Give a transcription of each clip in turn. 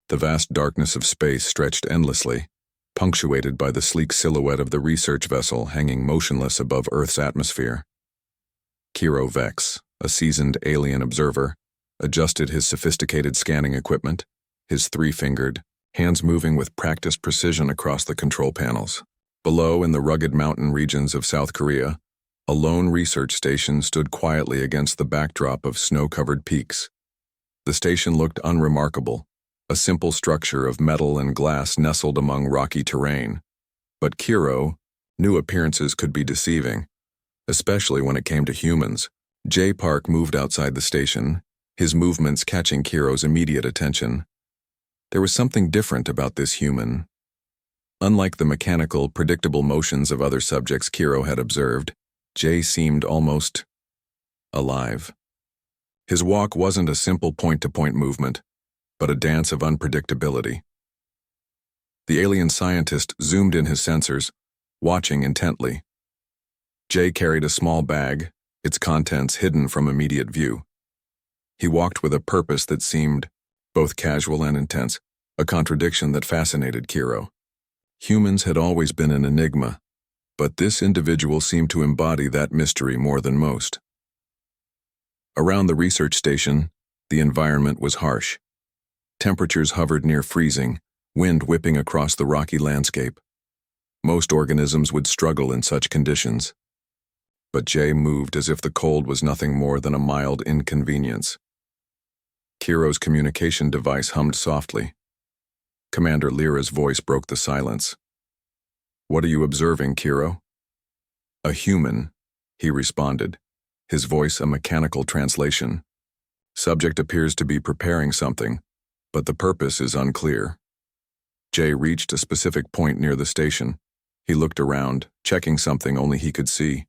The vast darkness of space stretched endlessly, punctuated by the sleek silhouette of the research vessel hanging motionless above Earth's atmosphere. Kiro Vex, a seasoned alien observer, adjusted his sophisticated scanning equipment, his three-fingered, hands moving with practiced precision across the control panels. Below, in the rugged mountain regions of South Korea, a lone research station stood quietly against the backdrop of snow-covered peaks. The station looked unremarkable, a simple structure of metal and glass nestled among rocky terrain. But Kiro knew appearances could be deceiving, especially when it came to humans. J. Park moved outside the station, his movements catching Kiro's immediate attention. There was something different about this human. Unlike the mechanical, predictable motions of other subjects Kiro had observed, Jay seemed almost alive. His walk wasn't a simple point-to-point movement, but a dance of unpredictability. The alien scientist zoomed in his sensors, watching intently. Jay carried a small bag, its contents hidden from immediate view. He walked with a purpose that seemed both casual and intense, a contradiction that fascinated Kiro. Humans had always been an enigma, but this individual seemed to embody that mystery more than most. Around the research station, the environment was harsh. Temperatures hovered near freezing, wind whipping across the rocky landscape. Most organisms would struggle in such conditions. But Jay moved as if the cold was nothing more than a mild inconvenience. Kiro's communication device hummed softly. Commander Lyra's voice broke the silence. "What are you observing, Kiro?" "A human," he responded, his voice a mechanical translation. "Subject appears to be preparing something, but the purpose is unclear." Jay reached a specific point near the station. He looked around, checking something only he could see.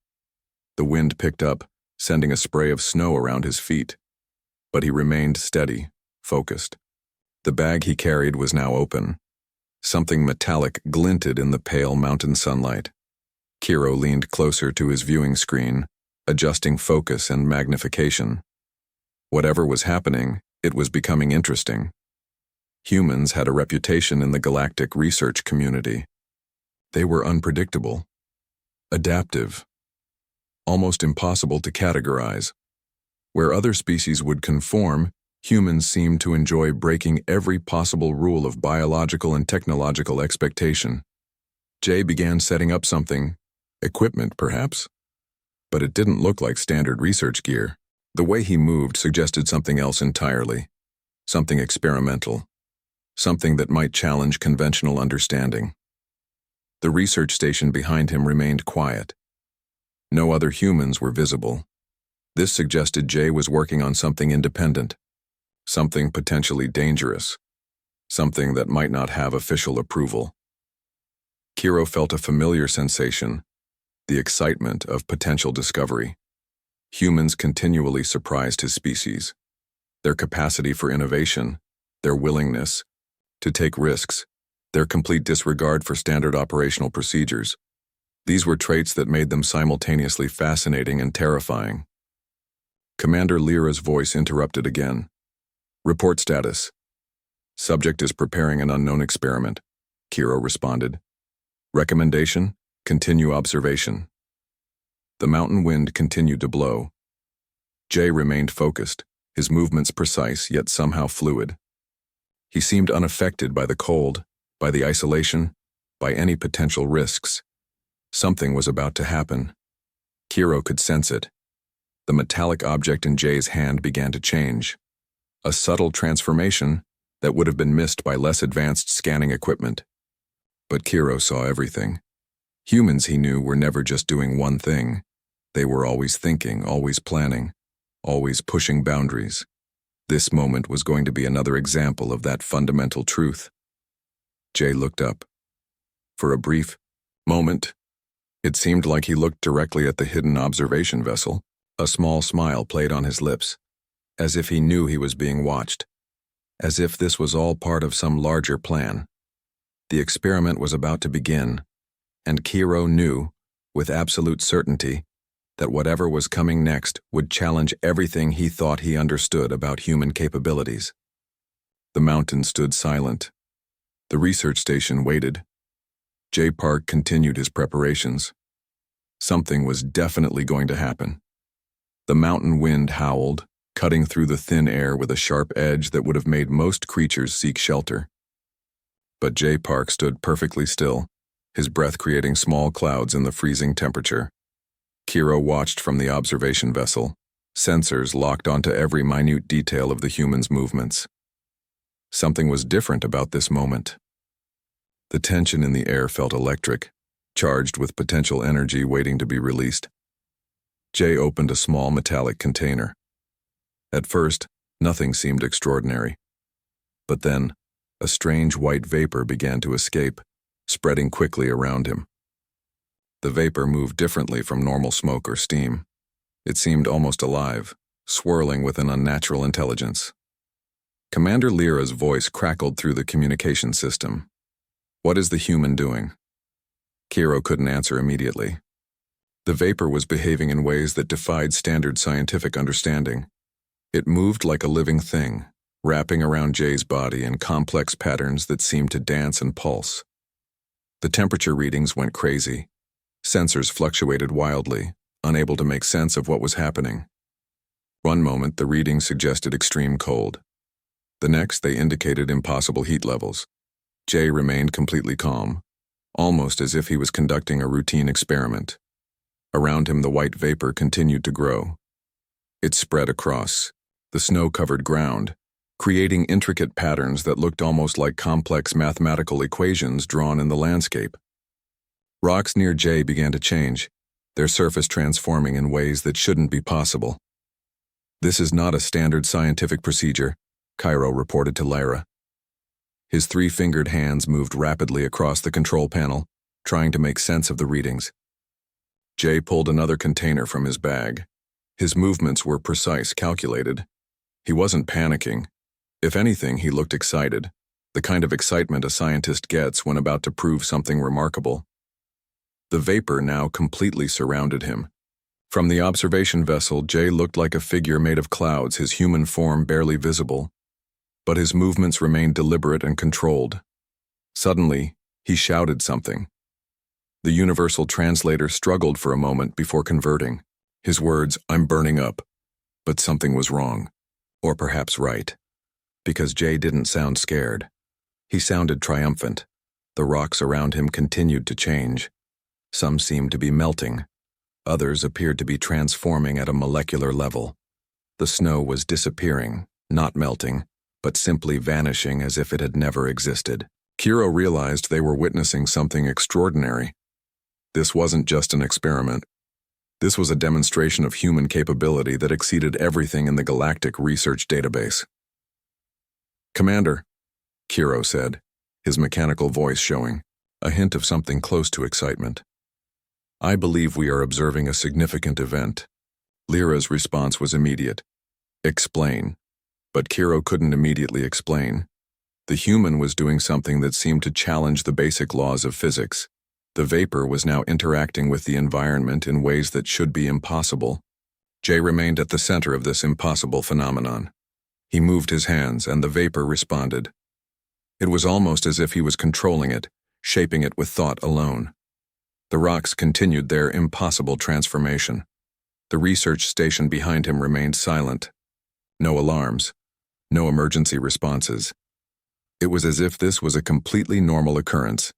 The wind picked up, sending a spray of snow around his feet. But he remained steady, focused. The bag he carried was now open. Something metallic glinted in the pale mountain sunlight. Kiro leaned closer to his viewing screen, adjusting focus and magnification. Whatever was happening, it was becoming interesting. Humans had a reputation in the galactic research community. They were unpredictable, adaptive, almost impossible to categorize. Where other species would conform, humans seemed to enjoy breaking every possible rule of biological and technological expectation. Jay began setting up something, equipment perhaps, but it didn't look like standard research gear. The way he moved suggested something else entirely, something experimental, something that might challenge conventional understanding. The research station behind him remained quiet. No other humans were visible. This suggested Jay was working on something independent, something potentially dangerous, something that might not have official approval. Kiro felt a familiar sensation, the excitement of potential discovery. Humans continually surprised his species. Their capacity for innovation, their willingness to take risks, their complete disregard for standard operational procedures. These were traits that made them simultaneously fascinating and terrifying. Commander Lyra's voice interrupted again. "Report status." "Subject is preparing an unknown experiment," Kiro responded. "Recommendation: continue observation." The mountain wind continued to blow. Jay remained focused, his movements precise yet somehow fluid. He seemed unaffected by the cold, by the isolation, by any potential risks. Something was about to happen. Kiro could sense it. The metallic object in Jay's hand began to change. A subtle transformation that would have been missed by less advanced scanning equipment. But Kiro saw everything. Humans, he knew, were never just doing one thing. They were always thinking, always planning, always pushing boundaries. This moment was going to be another example of that fundamental truth. Jay looked up. For a brief moment, it seemed like he looked directly at the hidden observation vessel. A small smile played on his lips, as if he knew he was being watched, as if this was all part of some larger plan. The experiment was about to begin, and Kiro knew, with absolute certainty, that whatever was coming next would challenge everything he thought he understood about human capabilities. The mountain stood silent. The research station waited. Jay Park continued his preparations. Something was definitely going to happen. The mountain wind howled, cutting through the thin air with a sharp edge that would have made most creatures seek shelter. But Jay Park stood perfectly still, his breath creating small clouds in the freezing temperature. Kiro watched from the observation vessel, sensors locked onto every minute detail of the human's movements. Something was different about this moment. The tension in the air felt electric, charged with potential energy waiting to be released. Jay opened a small metallic container. At first, nothing seemed extraordinary. But then, a strange white vapor began to escape, spreading quickly around him. The vapor moved differently from normal smoke or steam. It seemed almost alive, swirling with an unnatural intelligence. Commander Lyra's voice crackled through the communication system. "What is the human doing?" Kiro couldn't answer immediately. The vapor was behaving in ways that defied standard scientific understanding. It moved like a living thing, wrapping around Jay's body in complex patterns that seemed to dance and pulse. The temperature readings went crazy. Sensors fluctuated wildly, unable to make sense of what was happening. One moment, the readings suggested extreme cold. The next, they indicated impossible heat levels. Jay remained completely calm, almost as if he was conducting a routine experiment. Around him, the white vapor continued to grow. It spread across the snow-covered ground, creating intricate patterns that looked almost like complex mathematical equations drawn in the landscape. Rocks near Jay began to change, their surface transforming in ways that shouldn't be possible. "This is not a standard scientific procedure," Cairo reported to Lyra. His three-fingered hands moved rapidly across the control panel, trying to make sense of the readings. Jay pulled another container from his bag. His movements were precise, calculated. He wasn't panicking. If anything, he looked excited, the kind of excitement a scientist gets when about to prove something remarkable. The vapor now completely surrounded him. From the observation vessel, Jay looked like a figure made of clouds, his human form barely visible. But his movements remained deliberate and controlled. Suddenly, he shouted something. The universal translator struggled for a moment before converting. His words, "I'm burning up." But something was wrong. Or perhaps right. Because Jay didn't sound scared. He sounded triumphant. The rocks around him continued to change. Some seemed to be melting. Others appeared to be transforming at a molecular level. The snow was disappearing, not melting, but simply vanishing as if it had never existed. Kiro realized they were witnessing something extraordinary. This wasn't just an experiment. This was a demonstration of human capability that exceeded everything in the Galactic Research Database. "Commander," Kiro said, his mechanical voice showing a hint of something close to excitement. "I believe we are observing a significant event." Lyra's response was immediate. "Explain." But Kiro couldn't immediately explain. The human was doing something that seemed to challenge the basic laws of physics. The vapor was now interacting with the environment in ways that should be impossible. Jay remained at the center of this impossible phenomenon. He moved his hands, and the vapor responded. It was almost as if he was controlling it, shaping it with thought alone. The rocks continued their impossible transformation. The research station behind him remained silent. No alarms. No emergency responses. It was as if this was a completely normal occurrence.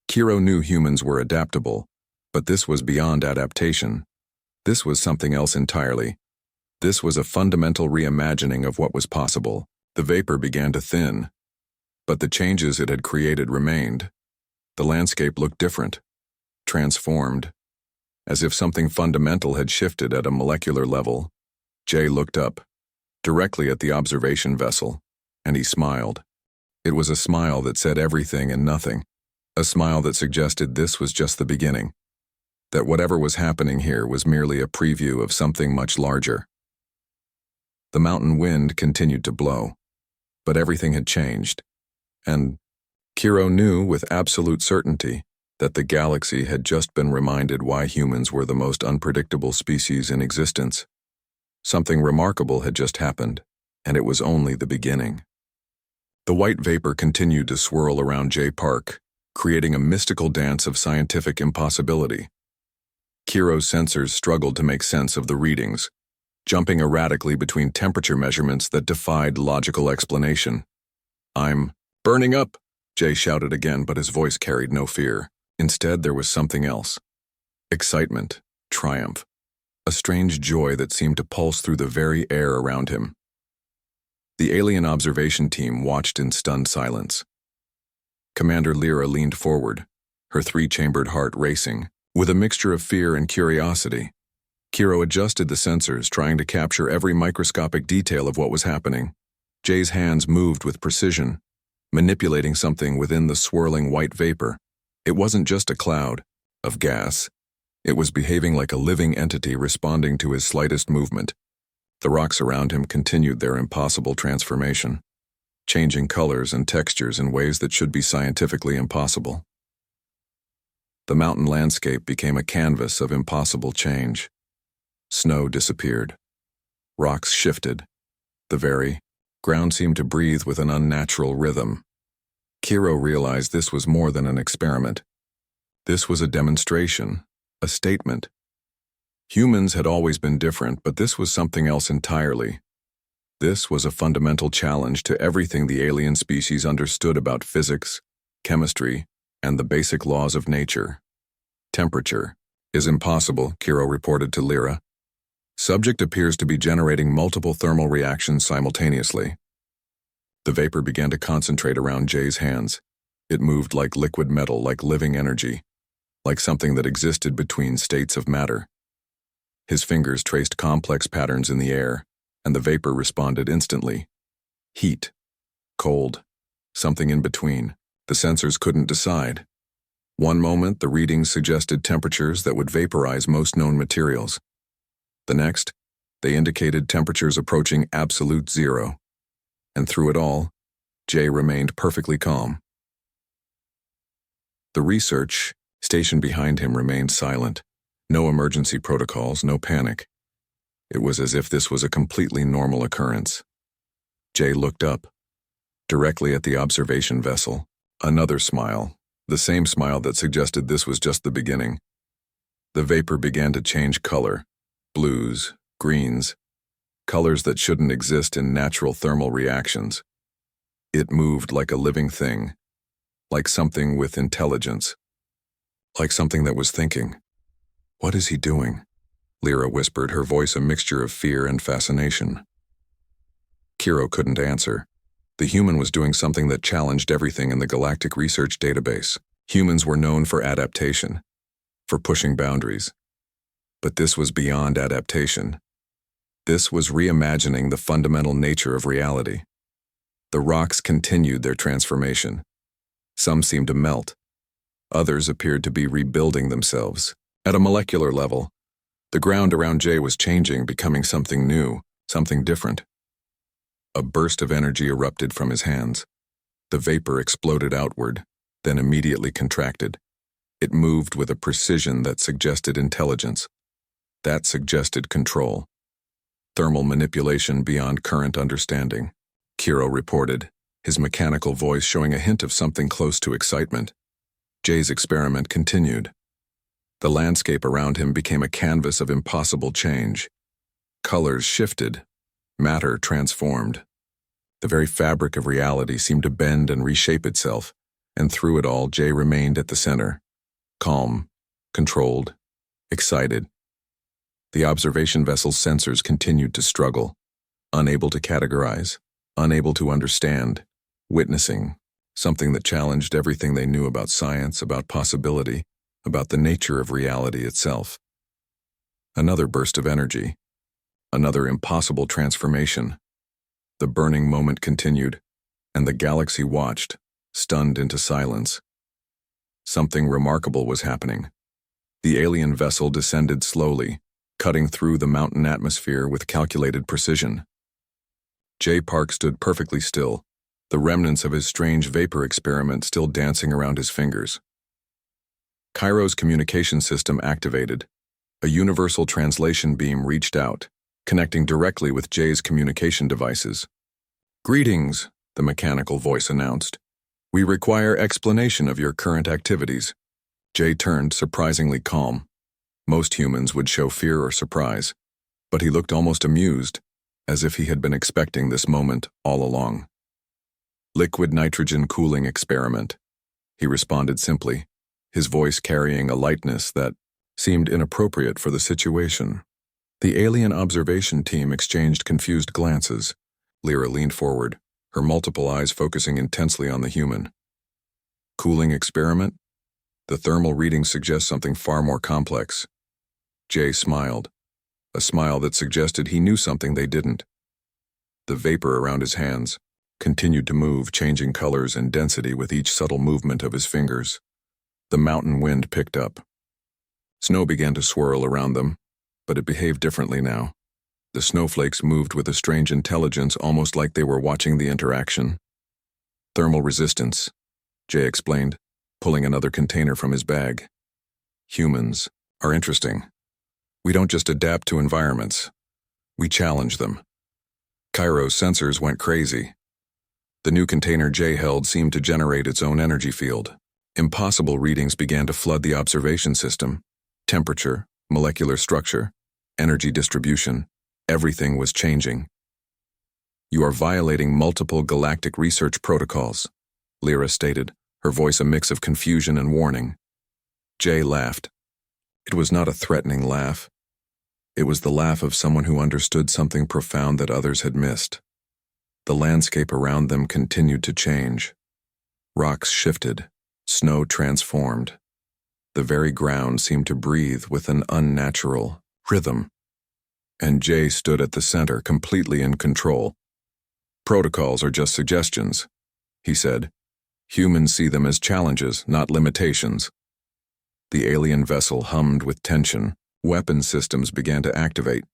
Kiro knew humans were adaptable, but this was beyond adaptation. This was something else entirely. This was a fundamental reimagining of what was possible. The vapor began to thin, but the changes it had created remained. The landscape looked different, transformed, as if something fundamental had shifted at a molecular level. Jay looked up, directly at the observation vessel, and he smiled. It was a smile that said everything and nothing, a smile that suggested this was just the beginning, that whatever was happening here was merely a preview of something much larger. The mountain wind continued to blow, but everything had changed, and Kiro knew with absolute certainty that the galaxy had just been reminded why humans were the most unpredictable species in existence. Something remarkable had just happened, and it was only the beginning. The white vapor continued to swirl around Jay Park, creating a mystical dance of scientific impossibility. Kiro's sensors struggled to make sense of the readings, jumping erratically between temperature measurements that defied logical explanation. "I'm burning up," Jay shouted again, but his voice carried no fear. Instead, there was something else. Excitement, triumph, a strange joy that seemed to pulse through the very air around him. The alien observation team watched in stunned silence. Commander Lyra leaned forward, her three-chambered heart racing, with a mixture of fear and curiosity. Kiro adjusted the sensors, trying to capture every microscopic detail of what was happening. Jay's hands moved with precision, manipulating something within the swirling white vapor. It wasn't just a cloud of gas. It was behaving like a living entity responding to his slightest movement. The rocks around him continued their impossible transformation, changing colors and textures in ways that should be scientifically impossible. The mountain landscape became a canvas of impossible change. Snow disappeared. Rocks shifted. The very ground seemed to breathe with an unnatural rhythm. Kiro realized this was more than an experiment. This was a demonstration, a statement. Humans had always been different, but this was something else entirely. This was a fundamental challenge to everything the alien species understood about physics, chemistry, and the basic laws of nature. "Temperature is impossible," Kiro reported to Lyra. "Subject appears to be generating multiple thermal reactions simultaneously." The vapor began to concentrate around Jay's hands. It moved like liquid metal, like living energy, like something that existed between states of matter. His fingers traced complex patterns in the air, and the vapor responded instantly. Heat, cold, something in between. The sensors couldn't decide. One moment, the readings suggested temperatures that would vaporize most known materials. The next, they indicated temperatures approaching absolute zero. And through it all, Jay remained perfectly calm. The research station behind him remained silent. No emergency protocols, no panic. It was as if this was a completely normal occurrence. Jay looked up, directly at the observation vessel. Another smile, the same smile that suggested this was just the beginning. The vapor began to change color, blues, greens, colors that shouldn't exist in natural thermal reactions. It moved like a living thing, like something with intelligence, like something that was thinking. "What is he doing?" Lyra whispered, her voice a mixture of fear and fascination. Kiro couldn't answer. The human was doing something that challenged everything in the Galactic Research Database. Humans were known for adaptation, for pushing boundaries. But this was beyond adaptation. This was reimagining the fundamental nature of reality. The rocks continued their transformation. Some seemed to melt. Others appeared to be rebuilding themselves. At a molecular level, the ground around Jay was changing, becoming something new, something different. A burst of energy erupted from his hands. The vapor exploded outward, then immediately contracted. It moved with a precision that suggested intelligence. That suggested control. Thermal manipulation beyond current understanding, Kiro reported, his mechanical voice showing a hint of something close to excitement. Jay's experiment continued. The landscape around him became a canvas of impossible change. Colors shifted. Matter transformed. The very fabric of reality seemed to bend and reshape itself, and through it all, Jay remained at the center. Calm, controlled, excited. The observation vessel's sensors continued to struggle, unable to categorize, unable to understand, witnessing something that challenged everything they knew about science, about possibility, about the nature of reality itself. Another burst of energy. Another impossible transformation. The burning moment continued, and the galaxy watched, stunned into silence. Something remarkable was happening. The alien vessel descended slowly, cutting through the mountain atmosphere with calculated precision. Jay Park stood perfectly still, the remnants of his strange vapor experiment still dancing around his fingers. Cairo's communication system activated. A universal translation beam reached out, connecting directly with Jay's communication devices. "Greetings," the mechanical voice announced. "We require explanation of your current activities." Jay turned, surprisingly calm. Most humans would show fear or surprise, but he looked almost amused, as if he had been expecting this moment all along. "Liquid nitrogen cooling experiment," he responded simply, his voice carrying a lightness that seemed inappropriate for the situation. The alien observation team exchanged confused glances. Lyra leaned forward, her multiple eyes focusing intensely on the human. "Cooling experiment? The thermal readings suggest something far more complex." Jay smiled, a smile that suggested he knew something they didn't. The vapor around his hands continued to move, changing colors and density with each subtle movement of his fingers. The mountain wind picked up. Snow began to swirl around them, but it behaved differently now. The snowflakes moved with a strange intelligence, almost like they were watching the interaction. "Thermal resistance," Jay explained, pulling another container from his bag. "Humans are interesting. We don't just adapt to environments. We challenge them." Cairo's sensors went crazy. The new container Jay held seemed to generate its own energy field. Impossible readings began to flood the observation system. Temperature, molecular structure, energy distribution, everything was changing. "You are violating multiple galactic research protocols," Lyra stated, her voice a mix of confusion and warning. Jay laughed. It was not a threatening laugh. It was the laugh of someone who understood something profound that others had missed. The landscape around them continued to change. Rocks shifted, snow transformed. The very ground seemed to breathe with an unnatural rhythm. And Jay stood at the center, completely in control. "Protocols are just suggestions," he said. "Humans see them as challenges, not limitations." The alien vessel hummed with tension. Weapon systems began to activate,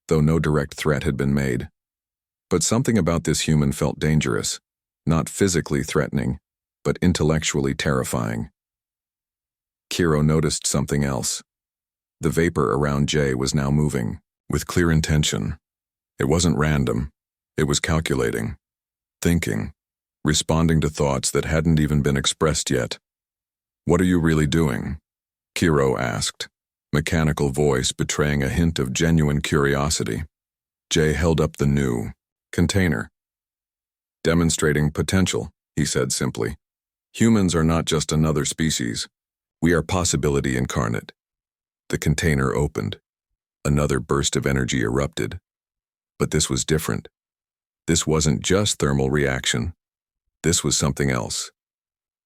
though no direct threat had been made. But something about this human felt dangerous, not physically threatening, but intellectually terrifying. Kiro noticed something else. The vapor around Jay was now moving, with clear intention. It wasn't random. It was calculating, thinking, responding to thoughts that hadn't even been expressed yet. "What are you really doing?" Kiro asked, mechanical voice betraying a hint of genuine curiosity. Jay held up the new container. "Demonstrating potential," he said simply. "Humans are not just another species. We are possibility incarnate." The container opened. Another burst of energy erupted. But this was different. This wasn't just thermal reaction. This was something else.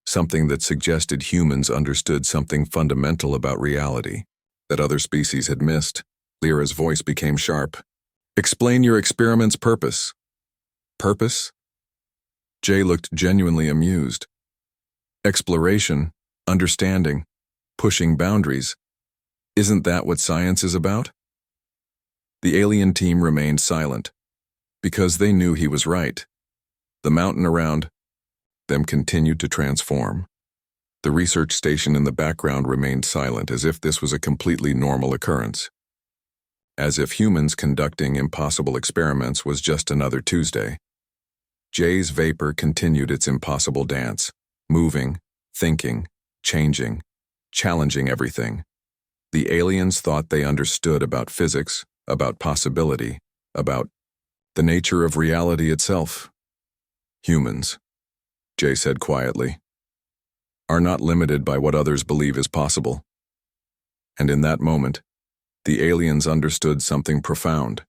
Something that suggested humans understood something fundamental about reality that other species had missed. Lyra's voice became sharp. "Explain your experiment's purpose." "Purpose?" Jay looked genuinely amused. "Exploration, understanding, pushing boundaries. Isn't that what science is about?" The alien team remained silent, because they knew he was right. The mountain around them continued to transform. The research station in the background remained silent, as if this was a completely normal occurrence. As if humans conducting impossible experiments was just another Tuesday. Jay's vapor continued its impossible dance, moving, thinking, changing, challenging everything. The aliens thought they understood about physics, about possibility, about the nature of reality itself. "Humans," Jay said quietly, "are not limited by what others believe is possible." And in that moment, the aliens understood something profound.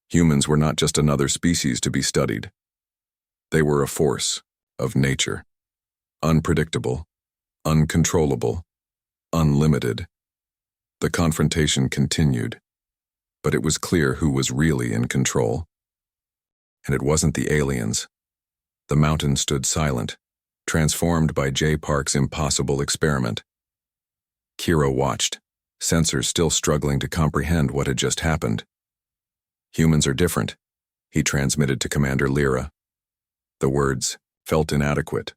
Humans were not just another species to be studied. They were a force of nature, unpredictable, uncontrollable, unlimited. The confrontation continued, but it was clear who was really in control. And it wasn't the aliens. The mountain stood silent, transformed by Jay Park's impossible experiment. Kiro watched, sensors still struggling to comprehend what had just happened. "Humans are different," he transmitted to Commander Lyra. The words felt inadequate.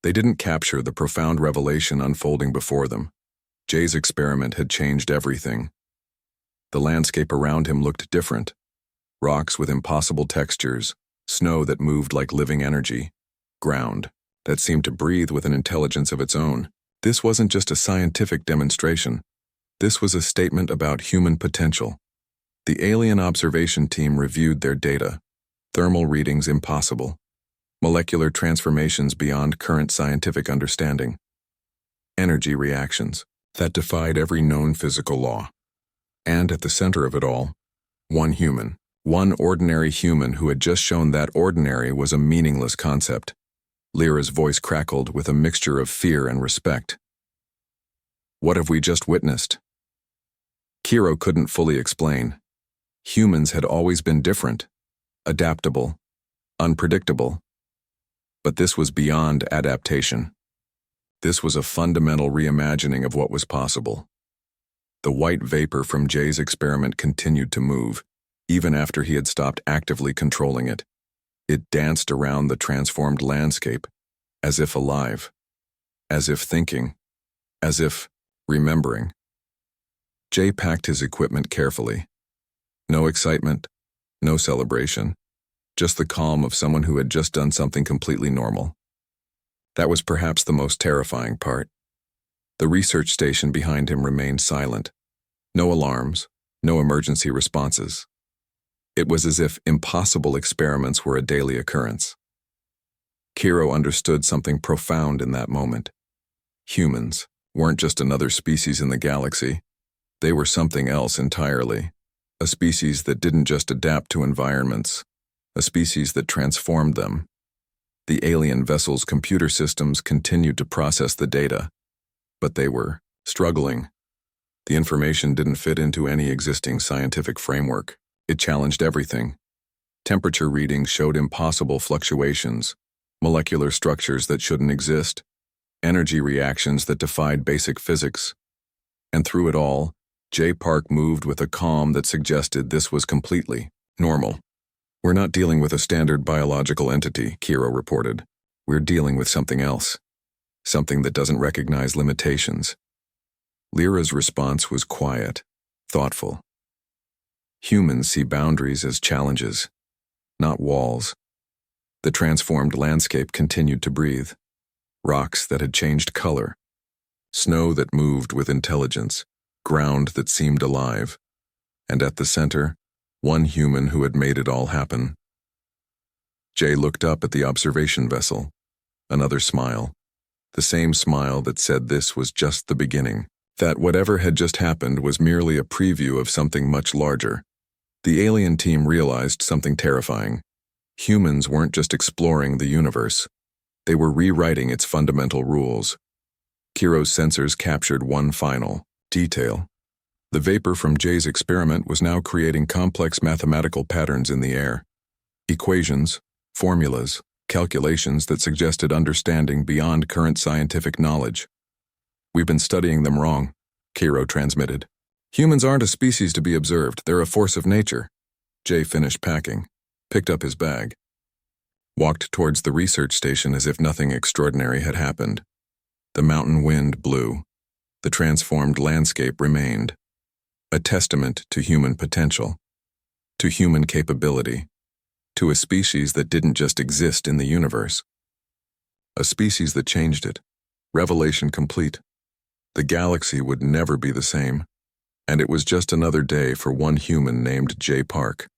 They didn't capture the profound revelation unfolding before them. Jay's experiment had changed everything. The landscape around him looked different. Rocks with impossible textures, snow that moved like living energy, ground that seemed to breathe with an intelligence of its own. This wasn't just a scientific demonstration. This was a statement about human potential. The alien observation team reviewed their data. Thermal readings impossible. Molecular transformations beyond current scientific understanding. Energy reactions that defied every known physical law. And at the center of it all, one human. One ordinary human who had just shown that ordinary was a meaningless concept. Lyra's voice crackled with a mixture of fear and respect. What have we just witnessed? Kiro couldn't fully explain. Humans had always been different, adaptable, unpredictable. But this was beyond adaptation. This was a fundamental reimagining of what was possible. The white vapor from Jay's experiment continued to move, even after he had stopped actively controlling it. It danced around the transformed landscape, as if alive, as if thinking, as if remembering. Jay packed his equipment carefully. No excitement, no celebration, just the calm of someone who had just done something completely normal. That was perhaps the most terrifying part. The research station behind him remained silent. No alarms, no emergency responses. It was as if impossible experiments were a daily occurrence. Kiro understood something profound in that moment. Humans weren't just another species in the galaxy. They were something else entirely. A species that didn't just adapt to environments. A species that transformed them. The alien vessel's computer systems continued to process the data, but they were struggling. The information didn't fit into any existing scientific framework. It challenged everything. Temperature readings showed impossible fluctuations, molecular structures that shouldn't exist, energy reactions that defied basic physics. And through it all, Jay Park moved with a calm that suggested this was completely normal. We're not dealing with a standard biological entity, Kiro reported. We're dealing with something else. Something that doesn't recognize limitations. Lyra's response was quiet, thoughtful. Humans see boundaries as challenges, not walls. The transformed landscape continued to breathe. Rocks that had changed color. Snow that moved with intelligence. Ground that seemed alive. And at the center, one human who had made it all happen. Jay looked up at the observation vessel. Another smile. The same smile that said this was just the beginning. That whatever had just happened was merely a preview of something much larger. The alien team realized something terrifying. Humans weren't just exploring the universe. They were rewriting its fundamental rules. Kiro's sensors captured one final detail. The vapor from Jay's experiment was now creating complex mathematical patterns in the air. Equations, formulas, calculations that suggested understanding beyond current scientific knowledge. We've been studying them wrong, Kiro transmitted. Humans aren't a species to be observed, they're a force of nature. Jay finished packing, picked up his bag, walked towards the research station as if nothing extraordinary had happened. The mountain wind blew. The transformed landscape remained. A testament to human potential, to human capability, to a species that didn't just exist in the universe. A species that changed it. Revelation complete. The galaxy would never be the same, and it was just another day for one human named Jay Park.